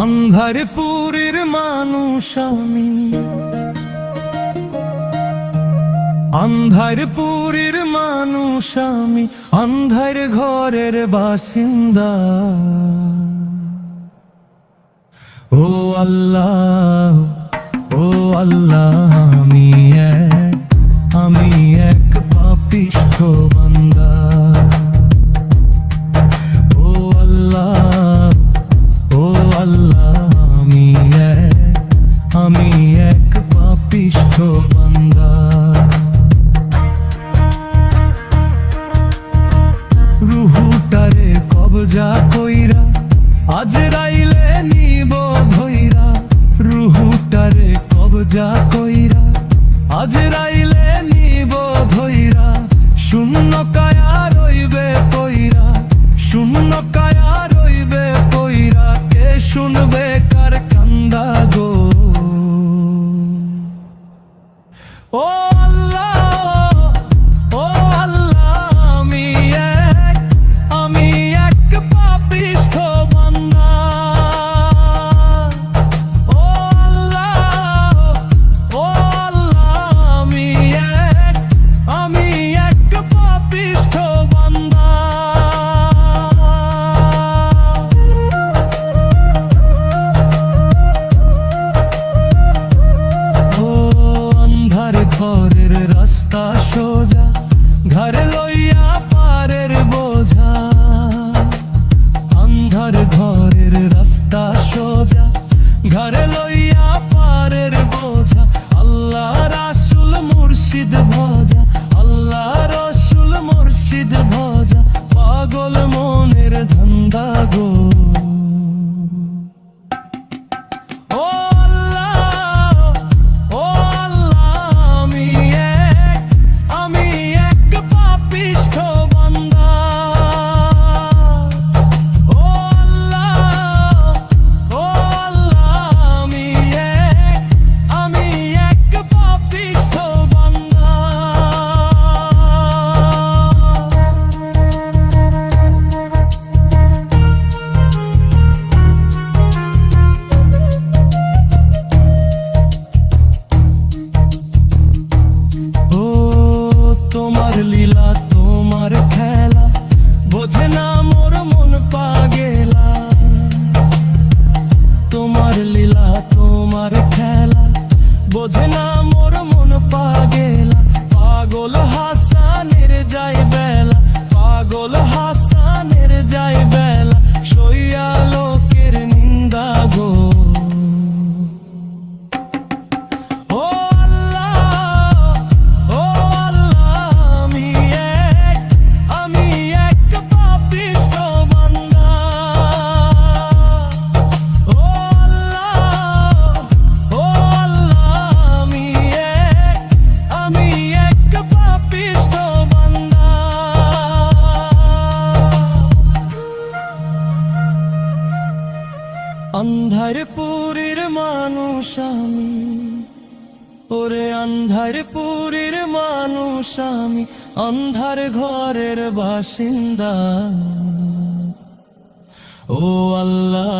আন্ধারপুরের মানুষ আমি, আন্ধারপুরের মানুষ আমি, আন্ধার ঘরের বাসিন্দা। ও আল্লাহ, ও আল্লাহ, আমি এক পাপিষ্ঠ বান্দা। ও আল্লাহ, ও আল্লাহ, আমি এক পাপিষ্ঠ বান্দা। রুহুটারে কবজা কইরা আজরাইলে নিব ধইরা। রুহুটারে কবজা কইরা আজরাইলে নিব ধইরা। শূন্য কায়া রইবে কইরা, শূন্য কায়া রইবে কইরা। কে শুনবে কার কান্দা গো? ও আল্লাহ, ও আল্লাহ, আমি এক পাপিষ্ঠ বান্দা। ও আল্লাহ, ও আল্লাহ, আমি এক পাপিষ্ঠ বান্দা। ও আন্ধার ঘরের রাস্তা সোজা, ঘরে লইয়া পারের বোঝা। আন্ধার ঘরের রাস্তা সোজা, ঘরে লইয়া পারের বোঝা। আল্লাহ রাসূল মুর্শিদ ভজা, আল্লাহ রাসূল মুর্শিদ ভজা। পাগল মনের ধান্দা গো। ও আল্লাহ, ও আল্লাহ, আমি এক পাপিষ্ঠ বান্দা। ও আল্লাহ, ও আল্লাহ, আমি এক পাপিষ্ঠ বান্দা। ও তোমার লীলা, তোমার খেলা, বোঝে না মোর মন পাগেলা। তোমার লীলা, তোমার খেলা, বোঝে না মোর মন পাগেলা। পাগল হাসানের যায় বেলা, পাগল হাসানের যায় বেলা। সইয়া লোকের নিন্দা গো। ও আল্লাহ, ও আল্লাহ, আমি এক পাপিষ্ঠ বান্দা। ও আল্লাহ, ও আল্লাহ, আমি এক পাপিষ্ঠ বান্দা। আন্ধারপুরের মানুষ আমি, ওরে আন্ধারপুরের মানুষ আমি, আন্ধার ঘরের বাসিন্দা। ও আল্লাহ,